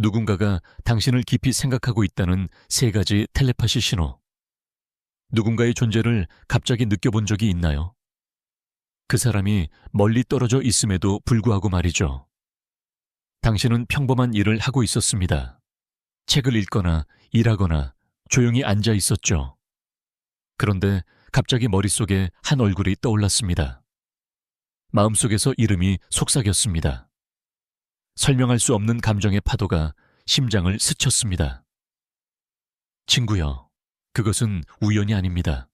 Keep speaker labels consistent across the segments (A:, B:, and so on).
A: 누군가가 당신을 깊이 생각하고 있다는 세 가지 텔레파시 신호. 누군가의 존재를 갑자기 느껴본 적이 있나요? 그 사람이 멀리 떨어져 있음에도 불구하고 말이죠. 당신은 평범한 일을 하고 있었습니다. 책을 읽거나 일하거나 조용히 앉아 있었죠. 그런데 갑자기 머릿속에 한 얼굴이 떠올랐습니다. 마음속에서 이름이 속삭였습니다. 설명할 수 없는 감정의 파도가 심장을 스쳤습니다. 친구여, 그것은 우연이 아닙니다.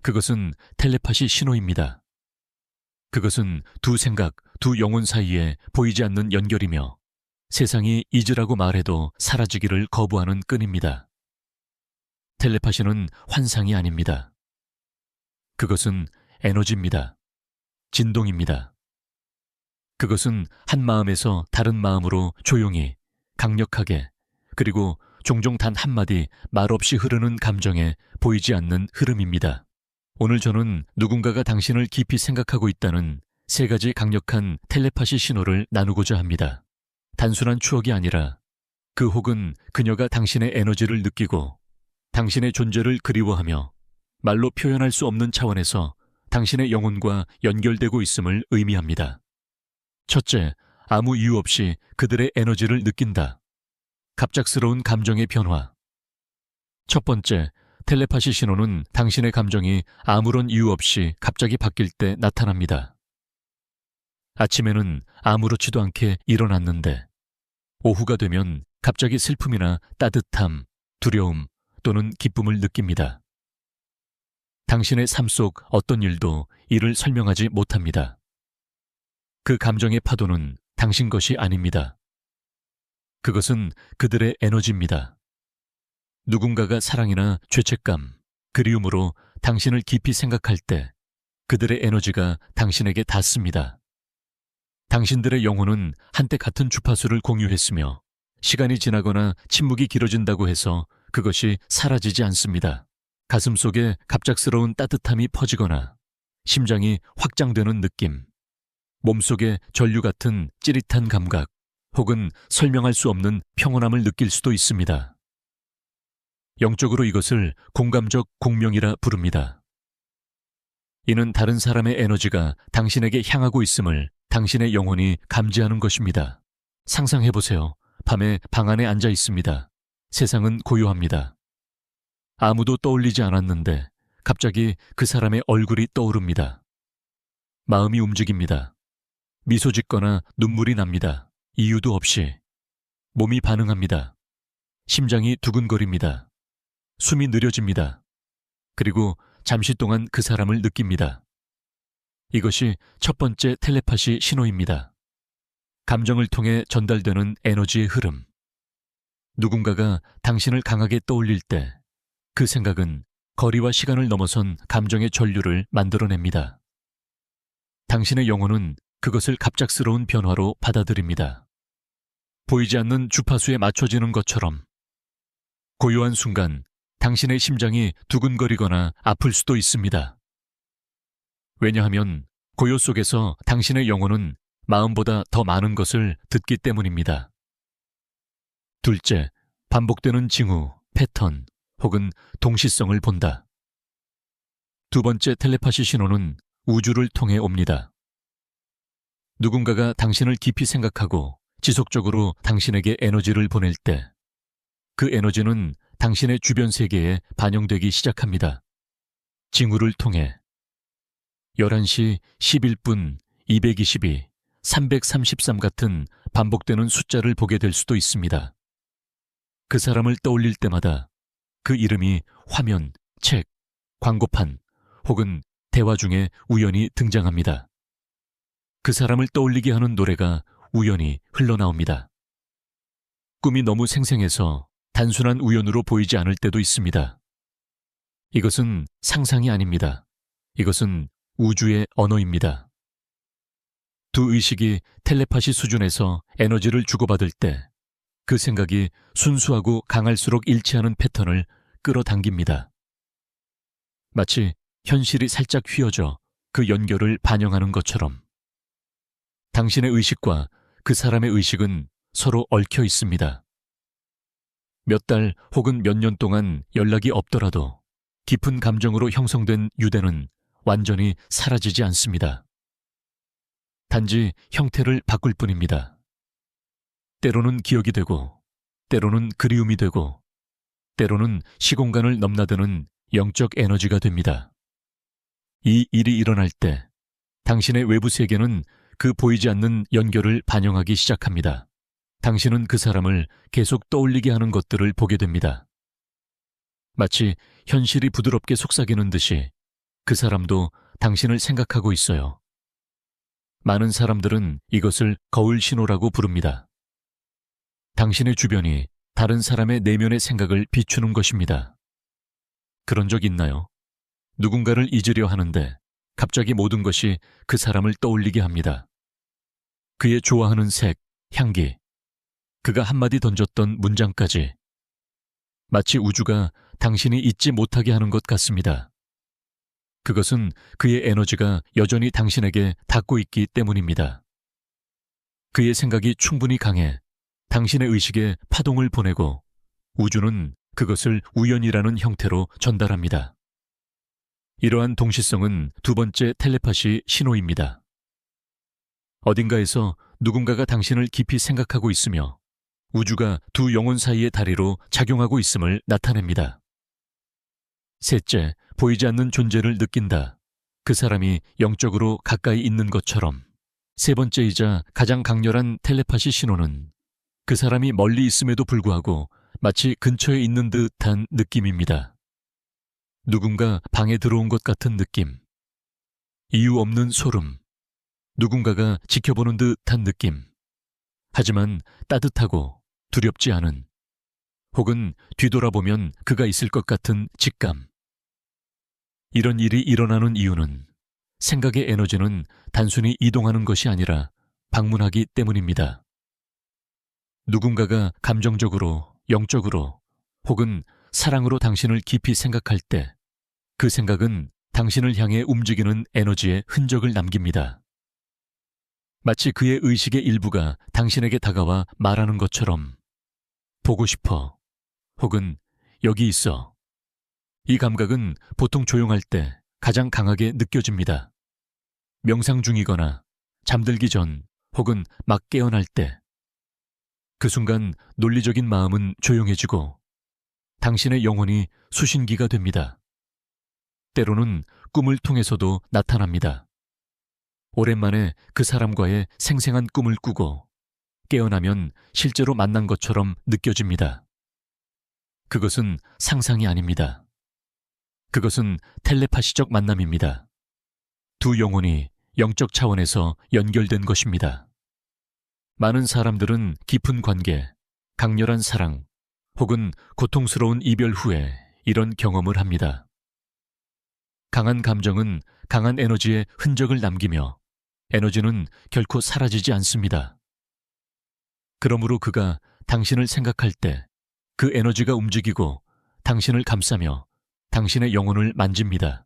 A: 그것은 텔레파시 신호입니다. 그것은 두 생각, 두 영혼 사이에 보이지 않는 연결이며 세상이 잊으라고 말해도 사라지기를 거부하는 끈입니다. 텔레파시는 환상이 아닙니다. 그것은 에너지입니다. 진동입니다. 그것은 한 마음에서 다른 마음으로 조용히, 강력하게, 그리고 종종 단 한마디 말없이 흐르는 감정에 보이지 않는 흐름입니다. 오늘 저는 누군가가 당신을 깊이 생각하고 있다는 세 가지 강력한 텔레파시 신호를 나누고자 합니다. 단순한 추억이 아니라 그 혹은 그녀가 당신의 에너지를 느끼고 당신의 존재를 그리워하며 말로 표현할 수 없는 차원에서 당신의 영혼과 연결되고 있음을 의미합니다. 첫째, 아무 이유 없이 그들의 에너지를 느낀다. 갑작스러운 감정의 변화. 첫 번째, 텔레파시 신호는 당신의 감정이 아무런 이유 없이 갑자기 바뀔 때 나타납니다. 아침에는 아무렇지도 않게 일어났는데 오후가 되면 갑자기 슬픔이나 따뜻함, 두려움 또는 기쁨을 느낍니다. 당신의 삶 속 어떤 일도 이를 설명하지 못합니다. 그 감정의 파도는 당신 것이 아닙니다. 그것은 그들의 에너지입니다. 누군가가 사랑이나 죄책감, 그리움으로 당신을 깊이 생각할 때 그들의 에너지가 당신에게 닿습니다. 당신들의 영혼은 한때 같은 주파수를 공유했으며 시간이 지나거나 침묵이 길어진다고 해서 그것이 사라지지 않습니다. 가슴속에 갑작스러운 따뜻함이 퍼지거나 심장이 확장되는 느낌, 몸속에 전류 같은 찌릿한 감각, 혹은 설명할 수 없는 평온함을 느낄 수도 있습니다. 영적으로 이것을 공감적 공명이라 부릅니다. 이는 다른 사람의 에너지가 당신에게 향하고 있음을 당신의 영혼이 감지하는 것입니다. 상상해보세요. 밤에 방 안에 앉아 있습니다. 세상은 고요합니다. 아무도 떠올리지 않았는데 갑자기 그 사람의 얼굴이 떠오릅니다. 마음이 움직입니다. 미소 짓거나 눈물이 납니다. 이유도 없이. 몸이 반응합니다. 심장이 두근거립니다. 숨이 느려집니다. 그리고 잠시 동안 그 사람을 느낍니다. 이것이 첫 번째 텔레파시 신호입니다. 감정을 통해 전달되는 에너지의 흐름. 누군가가 당신을 강하게 떠올릴 때 그 생각은 거리와 시간을 넘어선 감정의 전류를 만들어냅니다. 당신의 영혼은 그것을 갑작스러운 변화로 받아들입니다. 보이지 않는 주파수에 맞춰지는 것처럼 고요한 순간 당신의 심장이 두근거리거나 아플 수도 있습니다. 왜냐하면 고요 속에서 당신의 영혼은 마음보다 더 많은 것을 듣기 때문입니다. 둘째, 반복되는 징후, 패턴 혹은 동시성을 본다. 두 번째 텔레파시 신호는 우주를 통해 옵니다. 누군가가 당신을 깊이 생각하고 지속적으로 당신에게 에너지를 보낼 때 그 에너지는 당신의 주변 세계에 반영되기 시작합니다. 징후를 통해 11시, 11분, 222, 333 같은 반복되는 숫자를 보게 될 수도 있습니다. 그 사람을 떠올릴 때마다 그 이름이 화면, 책, 광고판 혹은 대화 중에 우연히 등장합니다. 그 사람을 떠올리게 하는 노래가 우연히 흘러나옵니다. 꿈이 너무 생생해서 단순한 우연으로 보이지 않을 때도 있습니다. 이것은 상상이 아닙니다. 이것은 우주의 언어입니다. 두 의식이 텔레파시 수준에서 에너지를 주고받을 때 그 생각이 순수하고 강할수록 일치하는 패턴을 끌어당깁니다. 마치 현실이 살짝 휘어져 그 연결을 반영하는 것처럼 당신의 의식과 그 사람의 의식은 서로 얽혀 있습니다. 몇 달 혹은 몇 년 동안 연락이 없더라도 깊은 감정으로 형성된 유대는 완전히 사라지지 않습니다. 단지 형태를 바꿀 뿐입니다. 때로는 기억이 되고, 때로는 그리움이 되고, 때로는 시공간을 넘나드는 영적 에너지가 됩니다. 이 일이 일어날 때 당신의 외부 세계는 그 보이지 않는 연결을 반영하기 시작합니다. 당신은 그 사람을 계속 떠올리게 하는 것들을 보게 됩니다. 마치 현실이 부드럽게 속삭이는 듯이 그 사람도 당신을 생각하고 있어요. 많은 사람들은 이것을 거울 신호라고 부릅니다. 당신의 주변이 다른 사람의 내면의 생각을 비추는 것입니다. 그런 적 있나요? 누군가를 잊으려 하는데 갑자기 모든 것이 그 사람을 떠올리게 합니다. 그의 좋아하는 색, 향기, 그가 한마디 던졌던 문장까지. 마치 우주가 당신이 잊지 못하게 하는 것 같습니다. 그것은 그의 에너지가 여전히 당신에게 닿고 있기 때문입니다. 그의 생각이 충분히 강해 당신의 의식에 파동을 보내고 우주는 그것을 우연이라는 형태로 전달합니다. 이러한 동시성은 두 번째 텔레파시 신호입니다. 어딘가에서 누군가가 당신을 깊이 생각하고 있으며 우주가 두 영혼 사이의 다리로 작용하고 있음을 나타냅니다. 셋째, 보이지 않는 존재를 느낀다. 그 사람이 영적으로 가까이 있는 것처럼. 세 번째이자 가장 강렬한 텔레파시 신호는 그 사람이 멀리 있음에도 불구하고 마치 근처에 있는 듯한 느낌입니다. 누군가 방에 들어온 것 같은 느낌. 이유 없는 소름. 누군가가 지켜보는 듯한 느낌. 하지만 따뜻하고 두렵지 않은, 혹은 뒤돌아보면 그가 있을 것 같은 직감. 이런 일이 일어나는 이유는 생각의 에너지는 단순히 이동하는 것이 아니라 방문하기 때문입니다. 누군가가 감정적으로, 영적으로, 혹은 사랑으로 당신을 깊이 생각할 때 그 생각은 당신을 향해 움직이는 에너지의 흔적을 남깁니다. 마치 그의 의식의 일부가 당신에게 다가와 말하는 것처럼 보고 싶어, 혹은 여기 있어. 이 감각은 보통 조용할 때 가장 강하게 느껴집니다. 명상 중이거나 잠들기 전 혹은 막 깨어날 때. 그 순간 논리적인 마음은 조용해지고 당신의 영혼이 수신기가 됩니다. 때로는 꿈을 통해서도 나타납니다. 오랜만에 그 사람과의 생생한 꿈을 꾸고 깨어나면 실제로 만난 것처럼 느껴집니다. 그것은 상상이 아닙니다. 그것은 텔레파시적 만남입니다. 두 영혼이 영적 차원에서 연결된 것입니다. 많은 사람들은 깊은 관계, 강렬한 사랑, 혹은 고통스러운 이별 후에 이런 경험을 합니다. 강한 감정은 강한 에너지의 흔적을 남기며 에너지는 결코 사라지지 않습니다. 그러므로 그가 당신을 생각할 때 그 에너지가 움직이고 당신을 감싸며 당신의 영혼을 만집니다.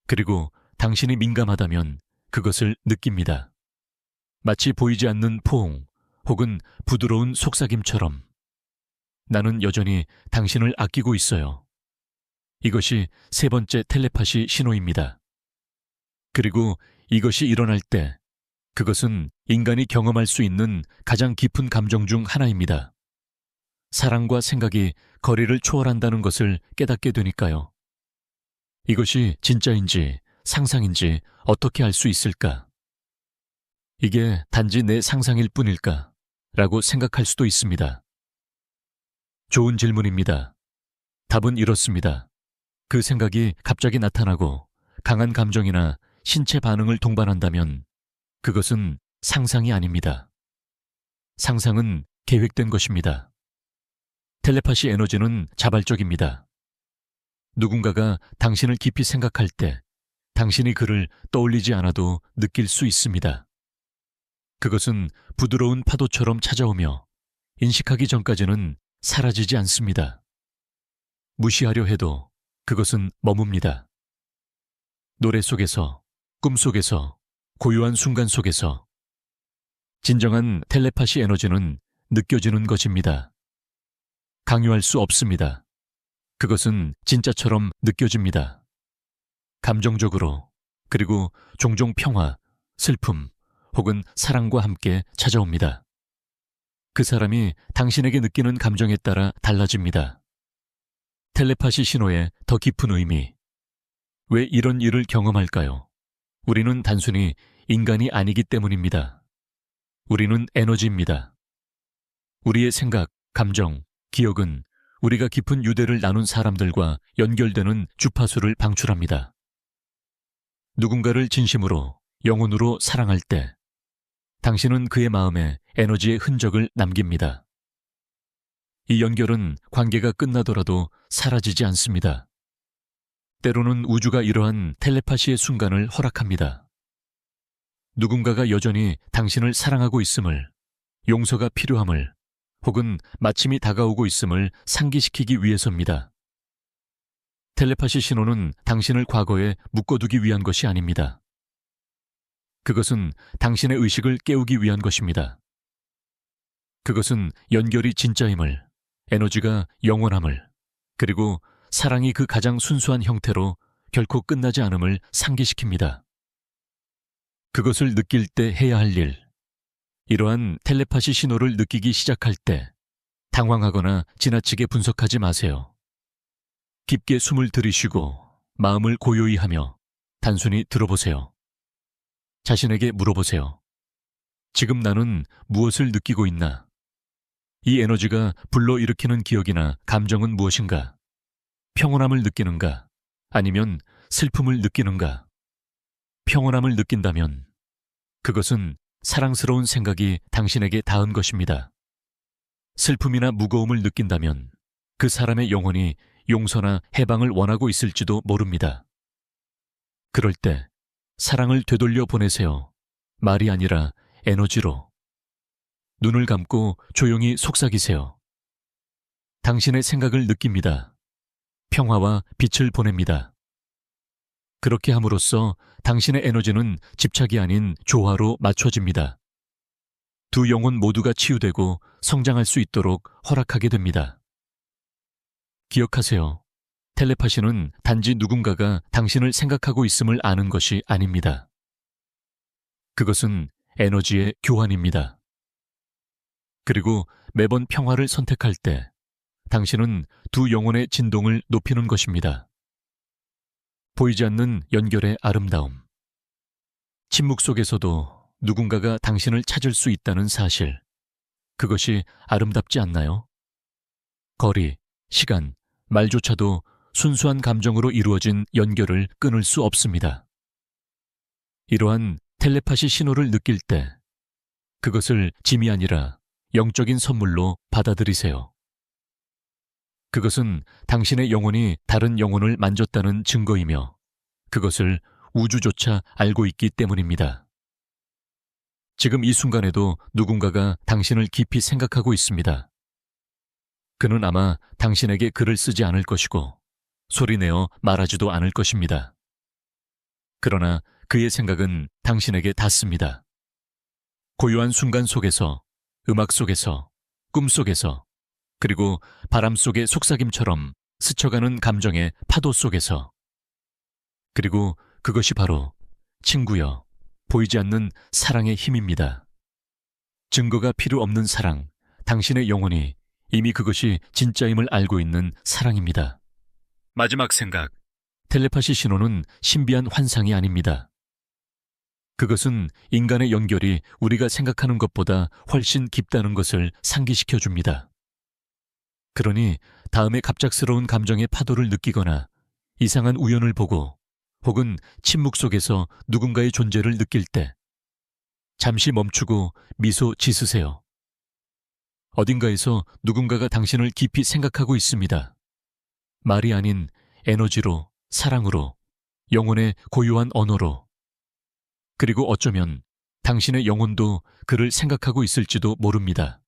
A: 그리고 당신이 민감하다면 그것을 느낍니다. 마치 보이지 않는 포옹 혹은 부드러운 속삭임처럼. 나는 여전히 당신을 아끼고 있어요. 이것이 세 번째 텔레파시 신호입니다. 그리고 이것이 일어날 때 그것은 인간이 경험할 수 있는 가장 깊은 감정 중 하나입니다. 사랑과 생각이 거리를 초월한다는 것을 깨닫게 되니까요. 이것이 진짜인지 상상인지 어떻게 알 수 있을까? 이게 단지 내 상상일 뿐일까? 라고 생각할 수도 있습니다. 좋은 질문입니다. 답은 이렇습니다. 그 생각이 갑자기 나타나고 강한 감정이나 신체 반응을 동반한다면 그것은 상상이 아닙니다. 상상은 계획된 것입니다. 텔레파시 에너지는 자발적입니다. 누군가가 당신을 깊이 생각할 때 당신이 그를 떠올리지 않아도 느낄 수 있습니다. 그것은 부드러운 파도처럼 찾아오며 인식하기 전까지는 사라지지 않습니다. 무시하려 해도 그것은 머뭅니다. 노래 속에서, 꿈 속에서, 고요한 순간 속에서 진정한 텔레파시 에너지는 느껴지는 것입니다. 강요할 수 없습니다. 그것은 진짜처럼 느껴집니다. 감정적으로, 그리고 종종 평화, 슬픔, 혹은 사랑과 함께 찾아옵니다. 그 사람이 당신에게 느끼는 감정에 따라 달라집니다. 텔레파시 신호의 더 깊은 의미. 왜 이런 일을 경험할까요? 우리는 단순히 인간이 아니기 때문입니다. 우리는 에너지입니다. 우리의 생각, 감정, 기억은 우리가 깊은 유대를 나눈 사람들과 연결되는 주파수를 방출합니다. 누군가를 진심으로, 영혼으로 사랑할 때 당신은 그의 마음에 에너지의 흔적을 남깁니다. 이 연결은 관계가 끝나더라도 사라지지 않습니다. 때로는 우주가 이러한 텔레파시의 순간을 허락합니다. 누군가가 여전히 당신을 사랑하고 있음을, 용서가 필요함을, 혹은 마침이 다가오고 있음을 상기시키기 위해서입니다. 텔레파시 신호는 당신을 과거에 묶어두기 위한 것이 아닙니다. 그것은 당신의 의식을 깨우기 위한 것입니다. 그것은 연결이 진짜임을, 에너지가 영원함을, 그리고 사랑이 그 가장 순수한 형태로 결코 끝나지 않음을 상기시킵니다. 그것을 느낄 때 해야 할 일, 이러한 텔레파시 신호를 느끼기 시작할 때 당황하거나 지나치게 분석하지 마세요. 깊게 숨을 들이쉬고 마음을 고요히 하며 단순히 들어보세요. 자신에게 물어보세요. 지금 나는 무엇을 느끼고 있나? 이 에너지가 불러일으키는 기억이나 감정은 무엇인가? 평온함을 느끼는가? 아니면 슬픔을 느끼는가? 평온함을 느낀다면 그것은 사랑스러운 생각이 당신에게 닿은 것입니다. 슬픔이나 무거움을 느낀다면 그 사람의 영혼이 용서나 해방을 원하고 있을지도 모릅니다. 그럴 때 사랑을 되돌려 보내세요. 말이 아니라 에너지로. 눈을 감고 조용히 속삭이세요. 당신의 생각을 느낍니다. 평화와 빛을 보냅니다. 그렇게 함으로써 당신의 에너지는 집착이 아닌 조화로 맞춰집니다. 두 영혼 모두가 치유되고 성장할 수 있도록 허락하게 됩니다. 기억하세요. 텔레파시는 단지 누군가가 당신을 생각하고 있음을 아는 것이 아닙니다. 그것은 에너지의 교환입니다. 그리고 매번 평화를 선택할 때 당신은 두 영혼의 진동을 높이는 것입니다. 보이지 않는 연결의 아름다움. 침묵 속에서도 누군가가 당신을 찾을 수 있다는 사실. 그것이 아름답지 않나요? 거리, 시간, 말조차도 순수한 감정으로 이루어진 연결을 끊을 수 없습니다. 이러한 텔레파시 신호를 느낄 때 그것을 짐이 아니라 영적인 선물로 받아들이세요. 그것은 당신의 영혼이 다른 영혼을 만졌다는 증거이며 그것을 우주조차 알고 있기 때문입니다. 지금 이 순간에도 누군가가 당신을 깊이 생각하고 있습니다. 그는 아마 당신에게 글을 쓰지 않을 것이고 소리내어 말하지도 않을 것입니다. 그러나 그의 생각은 당신에게 닿습니다. 고요한 순간 속에서, 음악 속에서, 꿈 속에서, 그리고 바람 속의 속삭임처럼 스쳐가는 감정의 파도 속에서. 그리고 그것이 바로 친구여, 보이지 않는 사랑의 힘입니다. 증거가 필요 없는 사랑, 당신의 영혼이 이미 그것이 진짜임을 알고 있는 사랑입니다. 마지막 생각. 텔레파시 신호는 신비한 환상이 아닙니다. 그것은 인간의 연결이 우리가 생각하는 것보다 훨씬 깊다는 것을 상기시켜 줍니다. 그러니 다음에 갑작스러운 감정의 파도를 느끼거나 이상한 우연을 보고 혹은 침묵 속에서 누군가의 존재를 느낄 때 잠시 멈추고 미소 짓으세요. 어딘가에서 누군가가 당신을 깊이 생각하고 있습니다. 말이 아닌 에너지로, 사랑으로, 영혼의 고요한 언어로. 그리고 어쩌면 당신의 영혼도 그를 생각하고 있을지도 모릅니다.